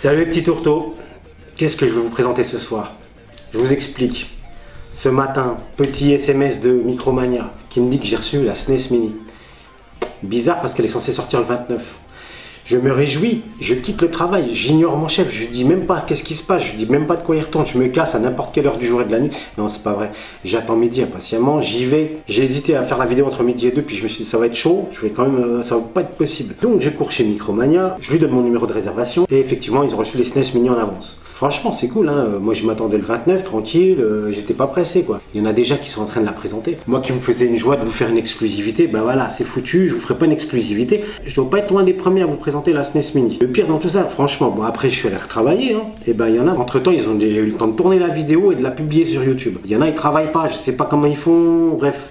Salut les petits tourteaux, qu'est-ce que je vais vous présenter ce soir? Je vous explique. Ce matin, petit SMS de Micromania qui me dit que j'ai reçu la SNES Mini. Bizarre parce qu'elle est censée sortir le 29. Je me réjouis, je quitte le travail, j'ignore mon chef, je lui dis même pas qu'est-ce qui se passe, je lui dis même pas de quoi il retourne, je me casse à n'importe quelle heure du jour et de la nuit. Non, c'est pas vrai. J'attends midi impatiemment, j'y vais. J'ai hésité à faire la vidéo entre midi et 2, puis je me suis dit ça va être chaud, je vais quand même, ça va pas être possible. Donc je cours chez Micromania, je lui donne mon numéro de réservation et effectivement ils ont reçu les SNES Mini en avance. Franchement c'est cool, hein. Moi je m'attendais le 29, tranquille, j'étais pas pressé quoi. Il y en a déjà qui sont en train de la présenter. Moi qui me faisais une joie de vous faire une exclusivité, ben voilà, c'est foutu, je vous ferai pas une exclusivité. Je dois pas être loin des premiers à vous présenter la SNES Mini. Le pire dans tout ça, franchement, bon après je suis allé retravailler, hein, et ben il y en a, entre temps ils ont déjà eu le temps de tourner la vidéo et de la publier sur YouTube. Il y en a ils travaillent pas, je sais pas comment ils font, bref.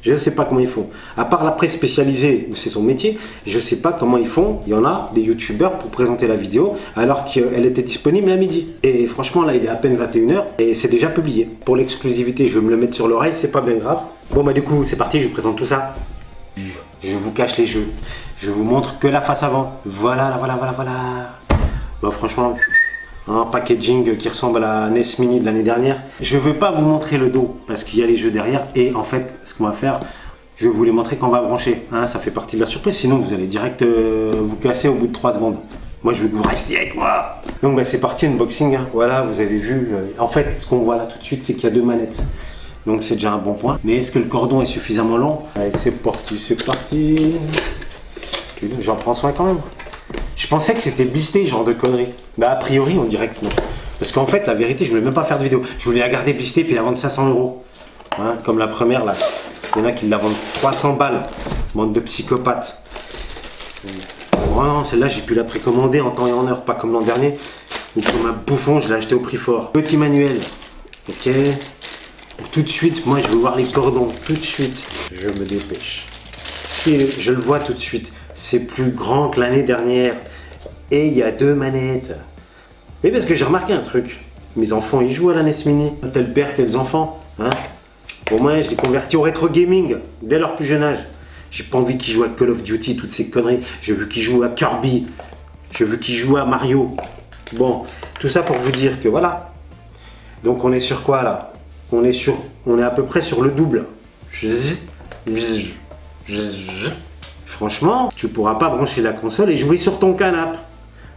Je ne sais pas comment ils font. À part la presse spécialisée, où c'est son métier, je ne sais pas comment ils font. Il y en a des youtubeurs pour présenter la vidéo alors qu'elle était disponible à midi. Et franchement, là, il est à peine 21 h et c'est déjà publié. Pour l'exclusivité, je vais me le mettre sur l'oreille, c'est pas bien grave. Bon, bah du coup, c'est parti, je vous présente tout ça. Je vous cache les jeux. Je vous montre que la face avant. Voilà, voilà. Bon, franchement, un packaging qui ressemble à la NES Mini de l'année dernière. Je ne veux pas vous montrer le dos parce qu'il y a les jeux derrière et en fait ce qu'on va faire, je vais vous les montrer quand on va brancher, hein, ça fait partie de la surprise, sinon vous allez direct vous casser au bout de 3 secondes. Moi je veux que vous restiez avec moi. Donc bah, c'est parti, unboxing, hein. Voilà, vous avez vu, en fait ce qu'on voit là tout de suite c'est qu'il y a 2 manettes. Donc c'est déjà un bon point. Mais est-ce que le cordon est suffisamment long? Allez, c'est parti. J'en prends soin quand même. Je pensais que c'était blisté, genre de conneries. Bah a priori on dirait que non. Parce qu'en fait la vérité je voulais même pas faire de vidéo. Je voulais la garder blistée puis la vendre 500 €. Hein, comme la première là. Il y en a qui la vendent 300 balles. Bande de psychopathes. Oh non, celle-là j'ai pu la précommander en temps et en heure, pas comme l'an dernier. Ou comme un bouffon, je l'ai acheté au prix fort. Petit manuel. Ok. Tout de suite, moi je veux voir les cordons. Tout de suite. Je me dépêche. Et je le vois tout de suite. C'est plus grand que l'année dernière. Et il y a 2 manettes. Mais parce que j'ai remarqué un truc. Mes enfants, ils jouent à la NES Mini. Tel père, tels enfants. Hein, au moins, je les convertis au rétro gaming dès leur plus jeune âge. J'ai pas envie qu'ils jouent à Call of Duty, toutes ces conneries. Je veux qu'ils jouent à Kirby. Je veux qu'ils jouent à Mario. Bon, tout ça pour vous dire que voilà. Donc on est sur quoi là? On est à peu près sur le double. Franchement, tu pourras pas brancher la console et jouer sur ton canapé.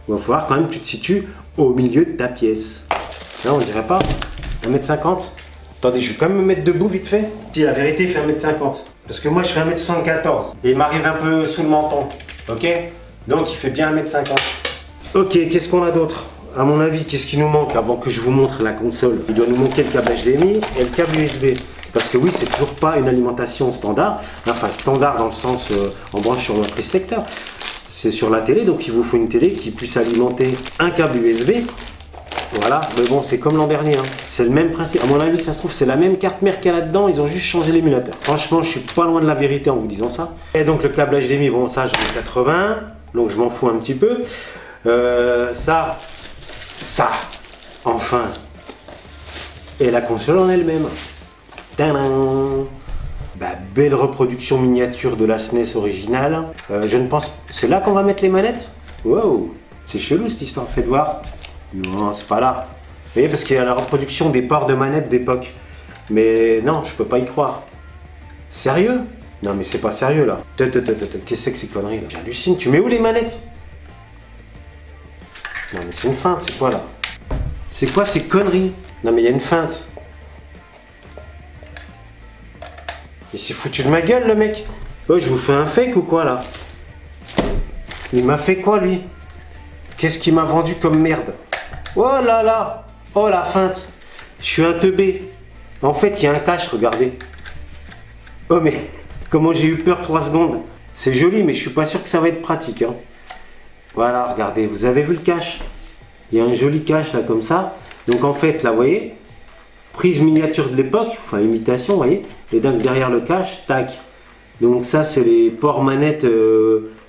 Il va falloir quand même que tu te situes au milieu de ta pièce. Là, on dirait pas 1,50 m. Attendez, je vais quand même me mettre debout vite fait. Si la vérité, il fait 1,50 m. Parce que moi, je fais 1,74 m. Et il m'arrive un peu sous le menton. Ok? Donc, il fait bien 1,50 m. Ok, qu'est-ce qu'on a d'autre? À mon avis, qu'est-ce qui nous manque avant que je vous montre la console? Il doit nous manquer le câble HDMI et le câble USB. Parce que oui, c'est toujours pas une alimentation standard. Enfin, standard dans le sens, on branche sur notre prise secteur. C'est sur la télé, donc il vous faut une télé qui puisse alimenter un câble USB. Voilà, mais bon, c'est comme l'an dernier. Hein. C'est le même principe. À mon avis, ça se trouve, c'est la même carte mère qu'il y a là-dedans. Ils ont juste changé l'émulateur. Franchement, je suis pas loin de la vérité en vous disant ça. Et donc, le câble HDMI, bon, ça, j'en ai 80. Donc, je m'en fous un petit peu. Ça, enfin. Et la console en elle-même. Tadam! Bah, belle reproduction miniature de la SNES originale. Je ne pense... C'est là qu'on va mettre les manettes? Wow! C'est chelou cette histoire, faites voir. Non, c'est pas là. Vous voyez, parce qu'il y a la reproduction des ports de manettes d'époque. Mais non, je peux pas y croire. Sérieux? Non mais c'est pas sérieux là. Qu'est-ce que c'est que ces conneries là? J'hallucine, tu mets où les manettes? Non mais c'est une feinte, c'est quoi là? C'est quoi ces conneries? Non mais il y a une feinte. Il s'est foutu de ma gueule le mec. Oh, je vous fais un fake ou quoi là? Il m'a fait quoi lui? Qu'est-ce qu'il m'a vendu comme merde? Oh là là! Oh la feinte! Je suis un teubé. En fait il y a un cache, regardez. Oh mais comment j'ai eu peur 3 secondes. C'est joli mais je suis pas sûr que ça va être pratique. Hein. Voilà, regardez, vous avez vu le cache? Il y a un joli cache là comme ça. Donc en fait là vous voyez, prise miniature de l'époque, enfin imitation, vous voyez, et donc derrière le cache, tac. Donc ça c'est les ports manettes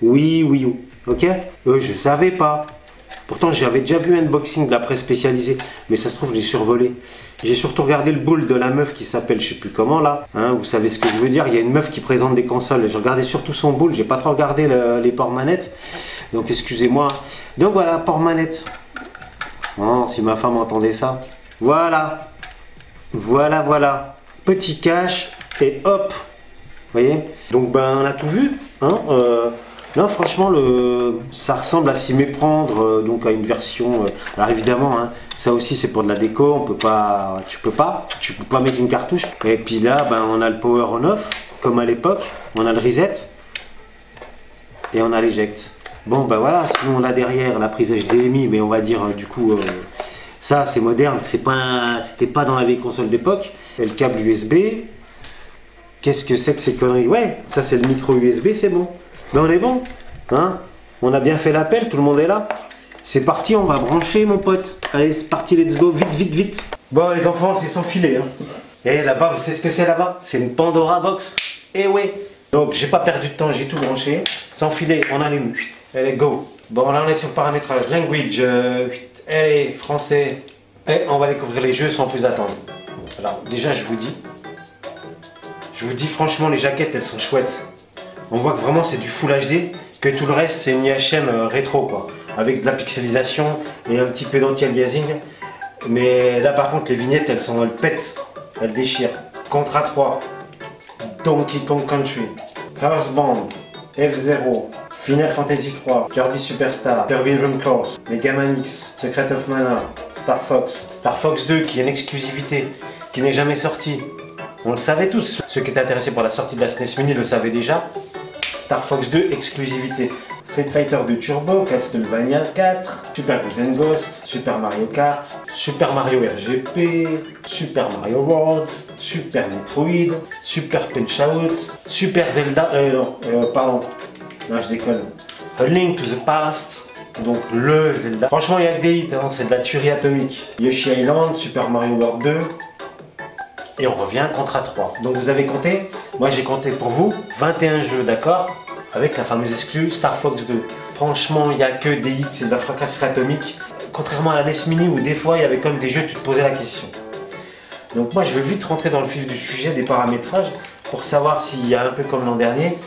Wii U, ok? Je savais pas. Pourtant j'avais déjà vu un unboxing de la presse spécialisée, mais ça se trouve je l'ai survolé. J'ai surtout regardé le bowl de la meuf qui s'appelle je sais plus comment là, hein, vous savez ce que je veux dire, il y a une meuf qui présente des consoles, j'ai regardé surtout son bowl, j'ai pas trop regardé les ports manettes, donc excusez-moi. Donc voilà, port manette, Oh, si ma femme entendait ça. Voilà. Voilà, voilà. Petit cache et hop. Vous voyez? Donc ben on a tout vu. Hein, là franchement ça ressemble à s'y méprendre donc à une version. Alors évidemment hein, ça aussi c'est pour de la déco, tu peux pas mettre une cartouche. Et puis là ben, on a le power on off comme à l'époque, on a le reset et on a l'éject. Bon ben voilà, sinon là derrière la prise HDMI, mais on va dire du coup ça c'est moderne, c'était pas dans la vieille console d'époque. Et le câble USB. Qu'est-ce que c'est que ces conneries? Ouais, ça c'est le micro USB, c'est bon. Mais on est bon, hein? On a bien fait l'appel, tout le monde est là. C'est parti, on va brancher mon pote. Allez, c'est parti, let's go, vite, vite, vite. Bon les enfants, c'est sans filet. Hein. Et là-bas, vous savez ce que c'est là-bas? C'est une Pandora Box. Eh ouais. Donc j'ai pas perdu de temps, j'ai tout branché. Sans filet, on allume. Allez, go. Bon là on est sur paramétrage, language. Allez, français. Et on va découvrir les jeux sans plus attendre. Alors déjà je vous dis franchement les jaquettes elles sont chouettes. On voit que vraiment c'est du Full HD, que tout le reste c'est une IHM rétro quoi. Avec de la pixelisation et un petit peu d'anti-aliasing. Mais là par contre les vignettes elles pètent, elles déchirent. Contra 3, Donkey Kong Country, Earthbound, F0, Final Fantasy 3, Kirby Superstar, Kirby Dream Course, Mega Man X, Secret of Mana, Star Fox 2 qui est une exclusivité, qui n'est jamais sortie. On le savait tous, ceux qui étaient intéressés par la sortie de la SNES Mini le savaient déjà. Star Fox 2, exclusivité. Street Fighter 2 Turbo, Castlevania 4, Super Ghouls Ghost, Super Mario Kart, Super Mario RGP, Super Mario World, Super Metroid, Super Punch-Out, Super Zelda, pardon, non je déconne, A Link to the Past, donc le Zelda. Franchement il y a que des hits, hein, c'est de la tuerie atomique. Yoshi Island, Super Mario World 2, et on revient Contra 3. Donc vous avez compté, moi j'ai compté pour vous 21 jeux, d'accord, avec la fameuse exclue Star Fox 2. Franchement, il n'y a que des hits, c'est de la fracasserie atomique. Contrairement à la NES Mini où des fois il y avait quand même des jeux, tu te posais la question. Donc moi je vais vite rentrer dans le vif du sujet des paramétrages pour savoir s'il y a un peu comme l'an dernier,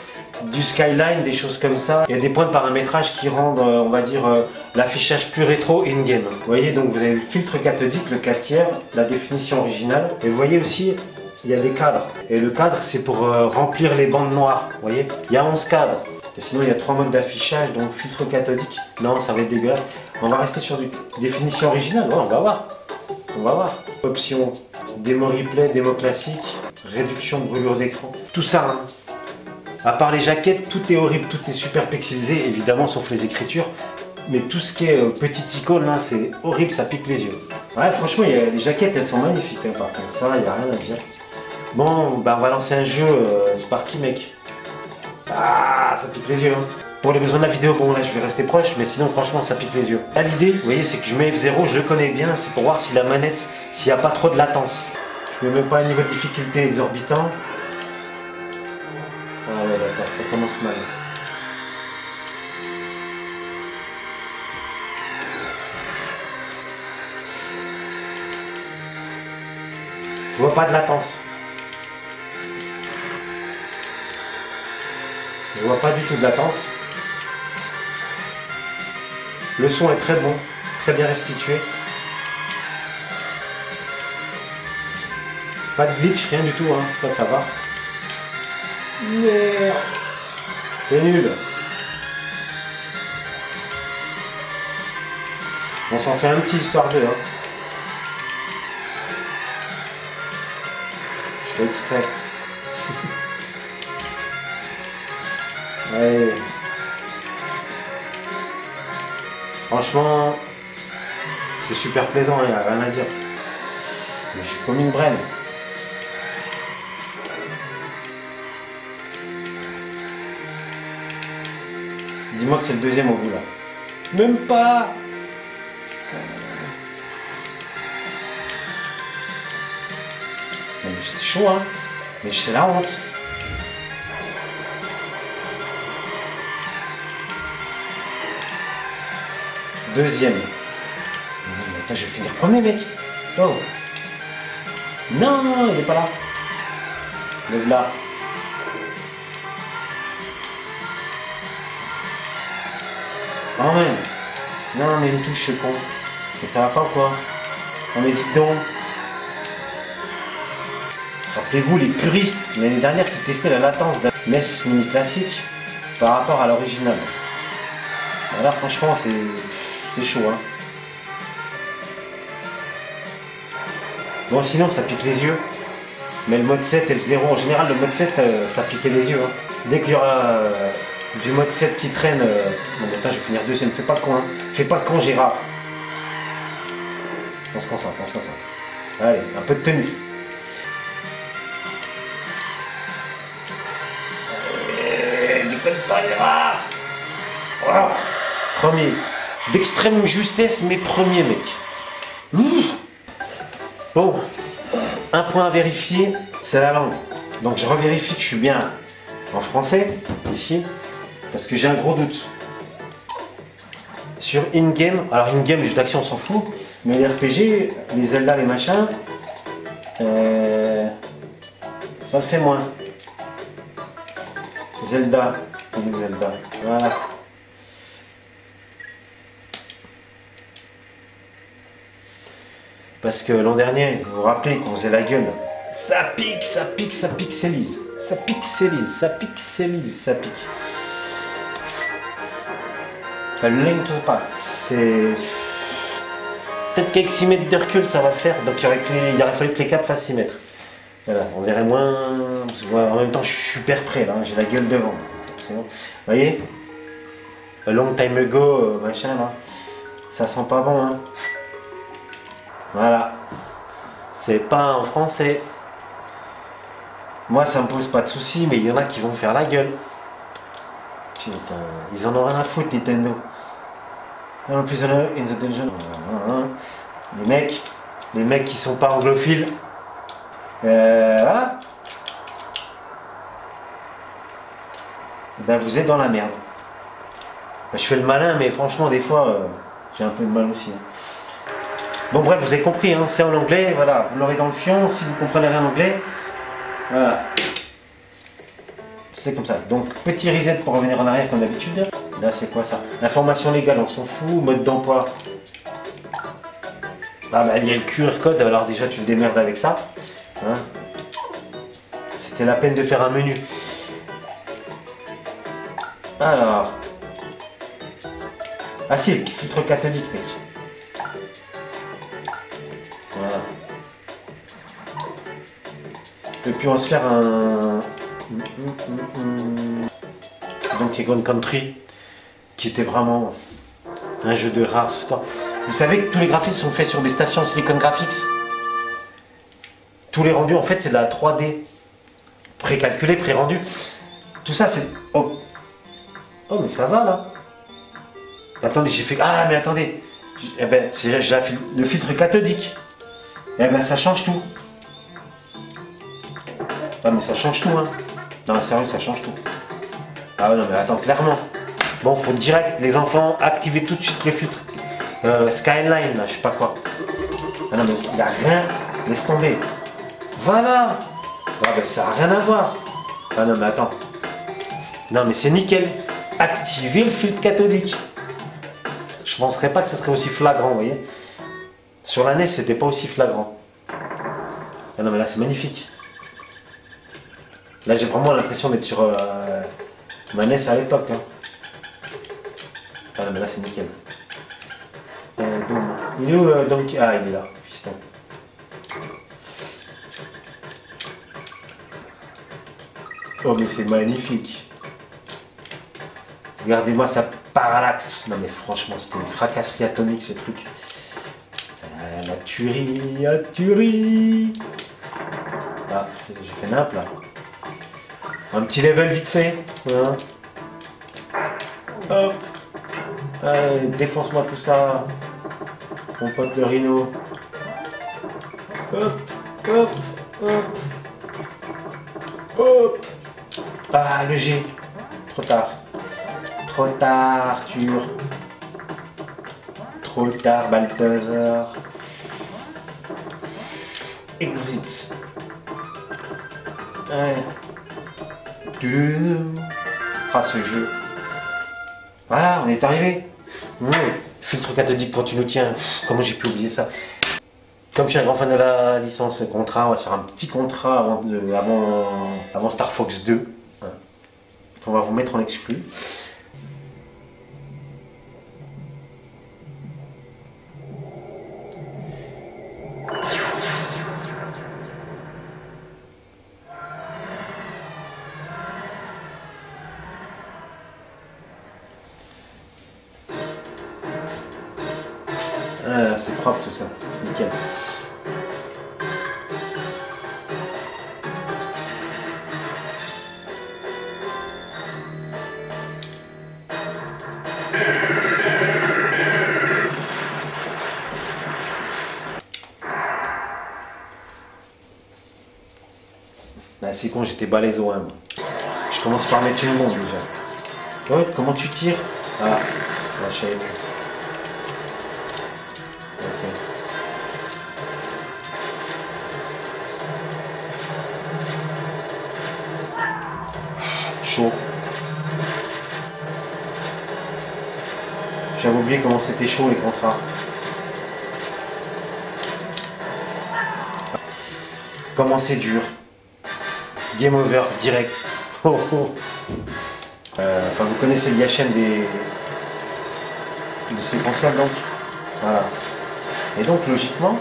du skyline, des choses comme ça. Il y a des points de paramétrage qui rendent, on va dire, l'affichage plus rétro in-game. Vous voyez, donc vous avez le filtre cathodique, le 4 tiers, la définition originale. Et vous voyez aussi, il y a des cadres. Et le cadre, c'est pour remplir les bandes noires. Vous voyez, il y a 11 cadres. Et sinon, il y a 3 modes d'affichage, donc filtre cathodique. Non, ça va être dégueulasse. On va rester sur du définition originale. Ouais, on va voir. On va voir. Option démo replay, démo classique, réduction de brûlure d'écran. Tout ça, hein. À part les jaquettes, tout est horrible, tout est super pixelisé, évidemment, sauf les écritures. Mais tout ce qui est petite icône, là, c'est horrible, ça pique les yeux. Ouais, franchement, les jaquettes, elles sont magnifiques, hein, par contre. Ça, il n'y a rien à dire. Bon, bah, on va lancer un jeu. C'est parti, mec. Ah, ça pique les yeux, hein. Pour les besoins de la vidéo, bon, là, je vais rester proche, mais sinon, franchement, ça pique les yeux. Là, l'idée, vous voyez, c'est que je mets F0, je le connais bien, c'est pour voir si la manette, s'il n'y a pas trop de latence. Je ne mets même pas un niveau de difficulté exorbitant. Ah ouais, d'accord, ça commence mal. Je vois pas de latence. Je vois pas du tout de latence. Le son est très bon, très bien restitué. Pas de glitch, rien du tout, hein. Ça va. Merde. C'est nul. On s'en fait un petit histoire de, hein. Je fais exprès. Ouais. Franchement, c'est super plaisant, il n'y a rien à dire. Mais je suis comme une brêle. Dis-moi que c'est le deuxième au bout là. Même pas. Putain. Non, mais c'est chaud hein. Mais c'est la honte. Deuxième. Attends, je vais finir premier mec. Oh. Non, il est pas là. Lève là. Quand même. Non mais il me touche ce con. Mais ça va pas ou quoi? On me dit donc. Rappelez-vous les puristes l'année dernière qui testaient la latence d'un NES Mini classique par rapport à l'original. Là franchement c'est chaud hein. Bon sinon ça pique les yeux. Mais le mode 7 F0 en général le mode 7 ça piquait les yeux hein. Dès qu'il y aura du mode 7 qui traîne. Bon attends je vais finir deuxième, fais pas le con hein. Fais pas le con Gérard. On se concentre, on se concentre. Allez, un peu de tenue. Déconne pas Gérard. Voilà. Premier. D'extrême justesse mais premier mec. Bon. Un point à vérifier, c'est la langue. Donc je revérifie que je suis bien en français, ici, parce que j'ai un gros doute. Sur in-game, alors in-game, les jeux d'action on s'en fout, mais les RPG, les Zelda, les machins, ça le fait moins. Zelda, voilà. Parce que l'an dernier, vous vous rappelez qu'on faisait la gueule. Ça pique, ça pique, ça pixelise. Ça pixelise, ça pixelise, ça pique. Le Link to the Past, c'est... Peut-être qu'avec 6 mètres de recul, ça va le faire. Donc il aurait fallu que les caps fassent 6 mètres. Voilà, on verrait moins... Parce que, en même temps, je suis super près, là. J'ai la gueule devant. C'est bon. Vous voyez? A long time ago, machin, là. Ça sent pas bon, hein. Voilà. C'est pas en français. Moi, ça me pose pas de soucis, mais il y en a qui vont faire la gueule. Putain, ils en ont rien à foutre, Nintendo. I'm a prisoner in the dungeon. Les mecs qui sont pas anglophiles. Voilà. Ben, vous êtes dans la merde. Ben, je fais le malin, mais franchement, des fois, j'ai un peu de mal aussi. Hein. Bon, bref, vous avez compris, hein, c'est en anglais. Voilà, vous l'aurez dans le fion. Si vous comprenez rien en anglais, voilà. C'est comme ça. Donc, petit reset pour revenir en arrière comme d'habitude. Là, c'est quoi ça? Information légale, on s'en fout. Mode d'emploi. Ah, bah, il y a le QR code, alors déjà, tu te démerdes avec ça. Hein, c'était la peine de faire un menu. Alors. Ah, si, filtre cathodique, mec. Voilà. Et puis, on va se faire un. Donc Gone Country, qui était vraiment un jeu de rare. Vous savez que tous les graphismes sont faits sur des stations Silicon Graphics. Tous les rendus en fait c'est de la 3D précalculé, pré-rendu. Tout ça c'est... Oh. Oh mais ça va là. Attendez, j'ai fait... Ah mais attendez. Eh ben, j'ai le filtre cathodique. Eh ben ça change tout. Ah mais ça change tout hein. Non sérieux ça change tout. Ah non mais attends clairement. Bon faut direct les enfants activer tout de suite le filtre Skyline là je sais pas quoi. Ah non mais il n'y a rien. Laisse tomber. Voilà. Ah ben ça n'a rien à voir. Ah non mais attends. Non mais c'est nickel. Activer le filtre cathodique. Je penserais pas que ce serait aussi flagrant vous voyez. Sur la NES c'était pas aussi flagrant. Ah non mais là c'est magnifique. Là j'ai vraiment l'impression d'être sur ma NES à l'époque. Hein. Ah non mais là c'est nickel. Boum. Il est où donc? Ah il est là, fiston. Oh mais c'est magnifique. Regardez-moi ça parallaxe tout ça. Non mais franchement c'était une fracasserie atomique ce truc. La tuerie, la tuerie. Ah j'ai fait nimp là. Un petit level vite fait. Voilà. Hop. Allez, défonce-moi tout ça. Mon pote le rhino. Hop, hop, hop. Hop. Ah, le G. Trop tard. Trop tard, Arthur. Trop tard, Balthazar. Exit. Allez. Ah, ce jeu. Voilà, on est arrivé. filtre cathodique continu, tiens, comment j'ai pu oublier ça. Comme je suis un grand fan de la licence contrat, on va se faire un petit contrat avant Star Fox 2. Hein, qu'on va vous mettre en exclu. Ah, c'est propre tout ça, nickel. Bah, c'est con, j'étais balèze au 1. Je commence par mettre une bombe déjà. Ouais, comment tu tires? Ah, la chaîne. Ok. Chaud. J'avais oublié comment c'était chaud les contrats. Comment c'est dur. Game over, direct. Oh, oh. Enfin, vous connaissez l'IHM de ces consoles, donc. Voilà. Et donc, logiquement,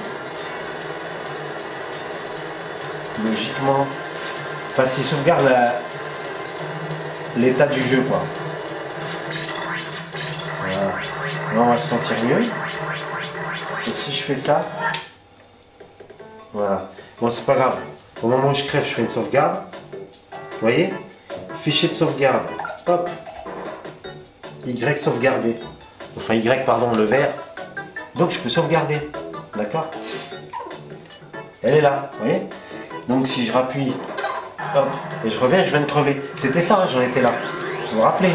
enfin, s'il sauvegarde l'état du jeu, quoi. Voilà. Là, on va se sentir mieux. Et si je fais ça, voilà. Bon, c'est pas grave. Au moment où je crève, je fais une sauvegarde. Vous voyez? Fichier de sauvegarde. Hop. Y sauvegarder. Enfin, Y, pardon, le vert. Donc, je peux sauvegarder. D'accord? Elle est là. Vous voyez? Donc, si je rappuie, hop, et je reviens, je viens de crever. C'était ça, hein, j'en étais là. Vous vous rappelez?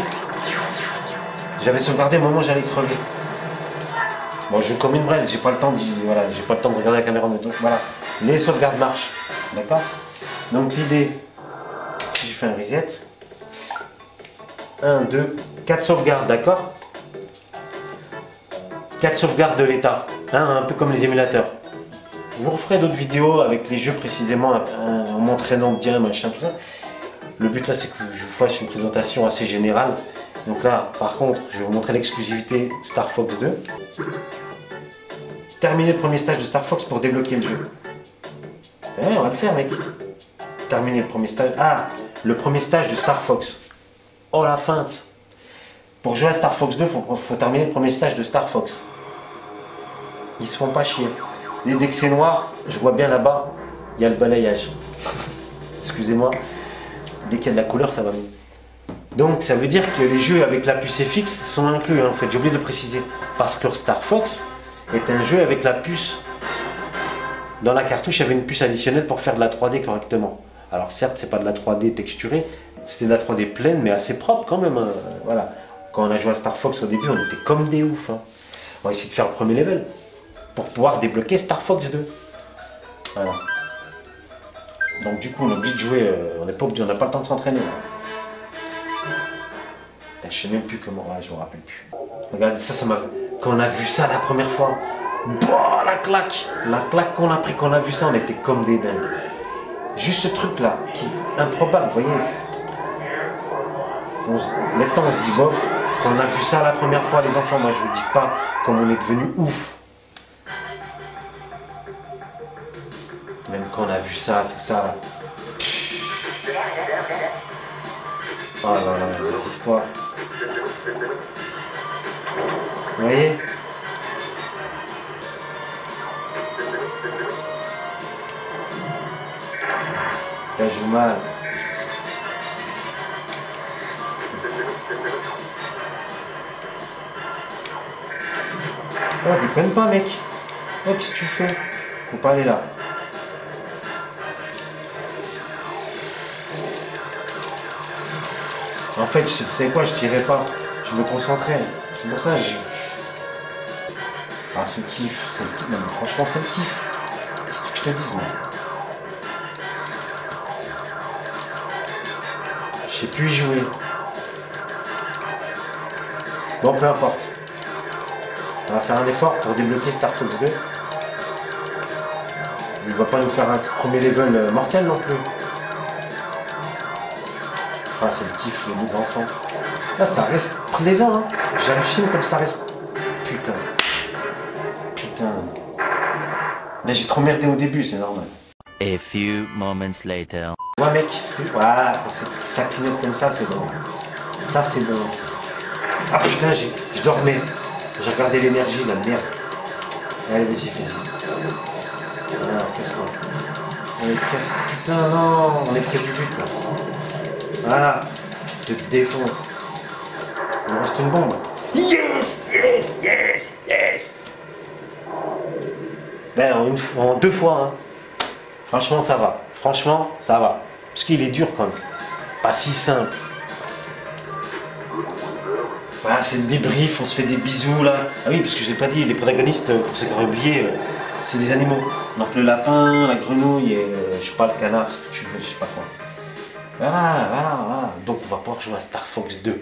J'avais sauvegardé au moment où j'allais crever. Bon, je joue comme une braise, j'ai pas le temps voilà, j'ai pas le temps de regarder la caméra, mais donc voilà, les sauvegardes marchent, d'accord? Donc l'idée, si je fais un reset, 1, 2, 4 sauvegardes, d'accord? 4 sauvegardes de l'état, hein, un peu comme les émulateurs. Je vous referai d'autres vidéos avec les jeux précisément, en m'entraînant bien, machin, tout ça. Le but là, c'est que je vous fasse une présentation assez générale. Donc là, par contre, je vais vous montrer l'exclusivité Star Fox 2. Terminer le premier stage de Star Fox pour débloquer le jeu. Ouais, on va le faire, mec. Terminer le premier stage. Ah, le premier stage de Star Fox. Oh la feinte. Pour jouer à Star Fox 2, faut terminer le premier stage de Star Fox. Ils se font pas chier. Et dès que c'est noir, je vois bien là-bas, il y a le balayage. Excusez-moi. Dès qu'il y a de la couleur, ça va mieux. Donc ça veut dire que les jeux avec la puce FX sont inclus, hein, en fait, j'ai oublié de le préciser. Parce que Star Fox est un jeu avec la puce. Dans la cartouche, il y avait une puce additionnelle pour faire de la 3D correctement. Alors certes, c'est pas de la 3D texturée, c'était de la 3D pleine, mais assez propre quand même. Hein. Voilà. Quand on a joué à Star Fox au début, on était comme des oufs. Hein. On va essayer de faire le premier level pour pouvoir débloquer Star Fox 2. Voilà. Donc du coup, on est obligé de jouer, on n'a pas le temps de s'entraîner. Je sais même plus comment, ouais, je me rappelle plus. Regardez, ça m'a... Quand on a vu ça la première fois, boah, la claque qu'on a pris, quand on a vu ça, on était comme des dingues. Juste ce truc là, qui est improbable, vous voyez. Maintenant on se dit bof, quand on a vu ça la première fois, les enfants, moi je vous dis pas comme on est devenu ouf. Même quand on a vu ça, tout ça là. Oh là là, les histoires. Vous voyez? Ça joue mal. Oh, déconne pas, mec. Oh, qu'est-ce que tu fais? Faut pas aller là. En fait, tu sais quoi, je tirais pas. Je me concentrais. C'est pour ça que je... Ah, ce kiff, c'est le kiff. Non, mais franchement, c'est le kiff. Qu'est-ce que je te dis, moi? Je sais plus y jouer. Bon, peu importe. On va faire un effort pour débloquer Star Fox 2. Il va pas nous faire un premier level mortel non plus. Ah, c'est le kiff, les enfants. Là, ça reste plaisant, hein. J'hallucine comme ça reste. Putain. Putain. Là, j'ai trop merdé au début, c'est normal. A few moments later. Ouais, mec, voilà, quand ça clignote comme ça, c'est bon. Ça, c'est bon. Ah putain, je dormais. J'ai regardé l'énergie, la merde. Allez, vas-y, vas-y. Voilà, casse-toi. Allez, casse. Putain, non, on est près du but, là. Voilà, je te défonce. Il me reste une bombe. Yes, yes, yes, yes. Ben, en 2 fois, hein. Franchement, ça va. Franchement, ça va. Parce qu'il est dur quand même. Pas si simple. Voilà, c'est le débrief, on se fait des bisous là. Ah oui, parce que je l'ai pas dit, les protagonistes, pour ceux qui auraient oublié, c'est des animaux. Donc le lapin, la grenouille et je sais pas, le canard, ce que tu veux, je sais pas quoi. Voilà, voilà, voilà. Donc on va pouvoir jouer à Star Fox 2.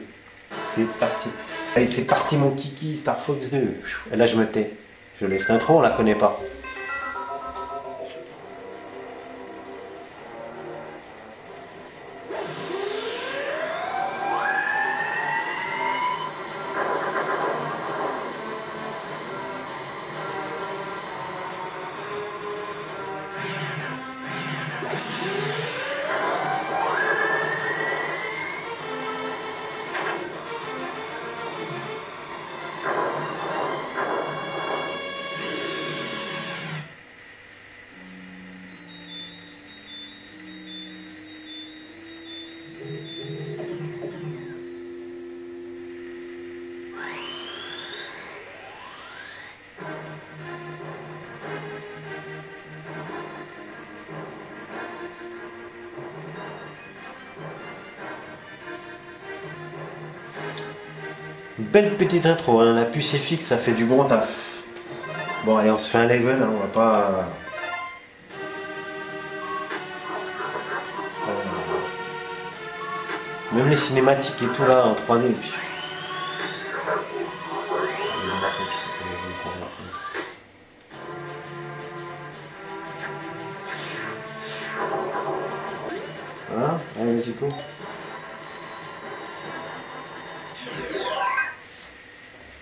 C'est parti. Allez, c'est parti mon kiki, Star Fox 2. Et là je me tais. Je laisse l'intro, on la connaît pas. Belle petite intro, hein. La puce est fixe, ça fait du bon taf. Bon allez, on se fait un level, hein. On va pas... Même les cinématiques et tout là en 3D. Puis... Voilà, allez vas-y go.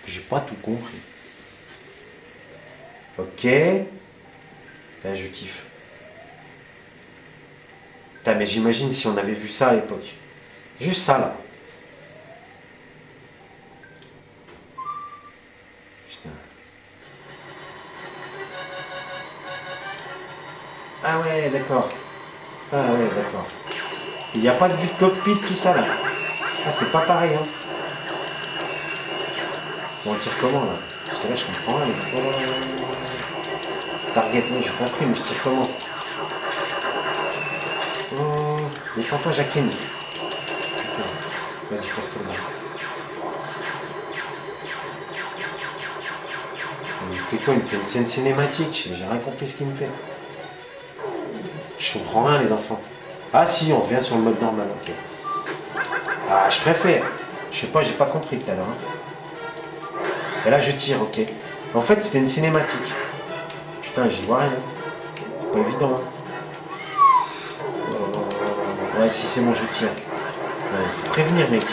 J'ai pas tout compris. Ok. Là je kiffe. Putain mais j'imagine si on avait vu ça à l'époque. Juste ça là. Putain. Ah ouais d'accord. Ah ouais d'accord. Il n'y a pas de vue de cockpit tout ça là. Ah c'est pas pareil hein. On tire comment là? Parce que là je comprends rien. Target, oui j'ai compris, mais je tire comment? Oh, détends-toi Jacqueline. Putain, vas-y casse-toi là. Il me fait quoi? Il me fait une scène cinématique, j'ai rien compris ce qu'il me fait. Je comprends rien les enfants. Ah si, on revient sur le mode normal, ok. Ah je préfère. Je sais pas, j'ai pas compris tout à l'heure. Hein. Et là je tire, ok. En fait c'était une cinématique. Putain j'y vois rien. Pas évident. Hein. Ouais si c'est bon je tire. Faut prévenir mec.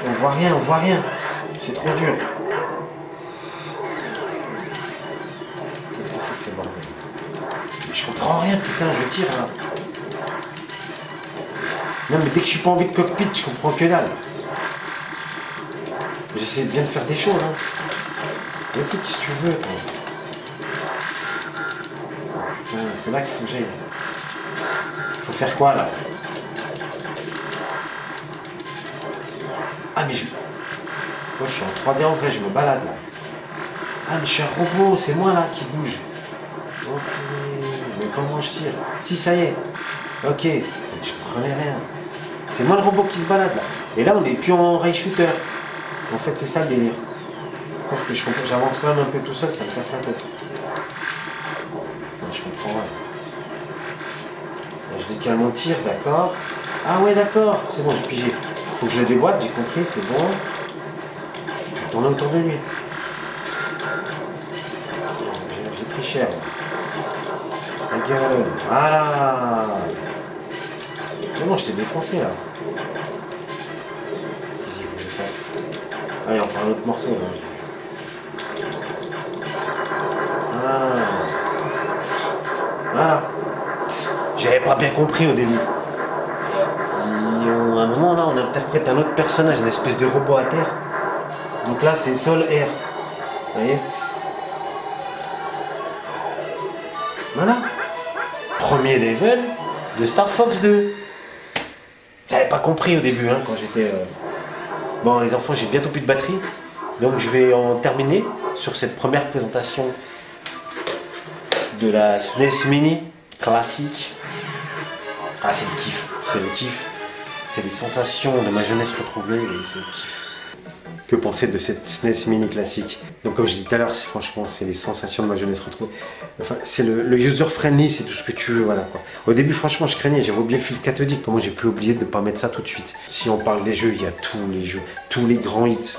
On voit rien, on voit rien. C'est trop dur. Qu'est-ce que c'est que ce bordel? Je comprends rien putain, je tire là. Non mais dès que je suis pas envie de cockpit, je comprends que dalle. J'essaie bien de faire des choses, hein. Vas-y, qu'est-ce que tu veux, toi? Putain, c'est là qu'il faut que j'aille. Faut faire quoi, là? Ah, mais je... Moi, je suis en 3D en vrai, je me balade, là. Ah, mais je suis un robot, c'est moi, là, qui bouge. Ok, mais comment je tire? Si, ça y est. Ok, je comprenais rien. C'est moi le robot qui se balade, là. Et là, on n'est plus en rail shooter. En fait, c'est ça le délire. Sauf que j'avance quand même un peu tout seul, ça me casse la tête. Je comprends, ouais. Je décale mon tir, d'accord. Ah ouais, d'accord, c'est bon, j'ai pigé. Faut que je le déboîte, j'ai compris, c'est bon. tourner autour de lui. J'ai pris cher. Ta gueule. Voilà. Mais non, je t'ai défoncé là. Qu'est-ce qu'il faut que je fasse? Allez, on prend un autre morceau là. Voilà. J'avais pas bien compris au début. À un moment là, on interprète un autre personnage, une espèce de robot à terre. Donc là, c'est Sol Air. Vous voyez? Voilà. Premier level de Star Fox 2. J'avais pas compris au début, hein, quand j'étais... Bon, les enfants, j'ai bientôt plus de batterie. Donc je vais en terminer sur cette première présentation de la SNES Mini classique. Ah, c'est le kiff, c'est le kiff. C'est les sensations de ma jeunesse retrouvée et c'est le kiff. Que penser de cette SNES Mini classique? Donc comme je dis tout à l'heure, franchement, c'est les sensations de ma jeunesse retrouvée. Enfin, c'est le user-friendly, c'est tout ce que tu veux, voilà quoi. Au début, franchement, je craignais, j'avais oublié le fil cathodique. Comment j'ai pu oublier de ne pas mettre ça tout de suite? Si on parle des jeux, il y a tous les jeux, tous les grands hits.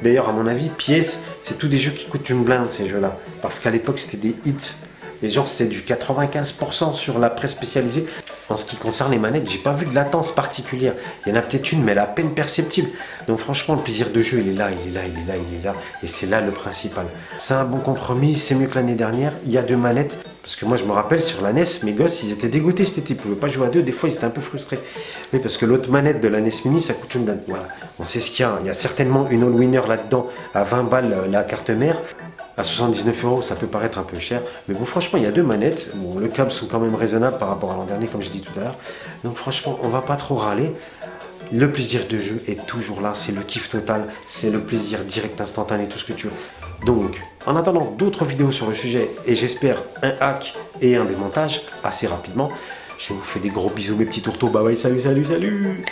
D'ailleurs, à mon avis, PS, c'est tous des jeux qui coûtent une blinde, ces jeux-là. Parce qu'à l'époque, c'était des hits. Et genre, c'était du 95% sur la presse spécialisée. En ce qui concerne les manettes, j'ai pas vu de latence particulière. Il y en a peut-être une, mais elle est à peine perceptible. Donc franchement, le plaisir de jeu, il est là, il est là, il est là, il est là. Et c'est là le principal. C'est un bon compromis, c'est mieux que l'année dernière. Il y a 2 manettes. Parce que moi, je me rappelle, sur la NES, mes gosses, ils étaient dégoûtés cet été. Ils pouvaient pas jouer à 2. Des fois, ils étaient un peu frustrés. Mais parce que l'autre manette de la NES Mini, ça coûte une blinde. Voilà. On sait ce qu'il y a. Il y a certainement une all-winner là-dedans à 20 balles la carte mère. À 79 €, ça peut paraître un peu cher. Mais bon, franchement, il y a 2 manettes. Bon, le câble sont quand même raisonnables par rapport à l'an dernier, comme j'ai dit tout à l'heure. Donc franchement, on va pas trop râler. Le plaisir de jeu est toujours là. C'est le kiff total. C'est le plaisir direct, instantané, tout ce que tu veux. Donc, en attendant d'autres vidéos sur le sujet, et j'espère un hack et un démontage assez rapidement, je vous fais des gros bisous mes petits tourteaux. Bye bye, salut, salut, salut.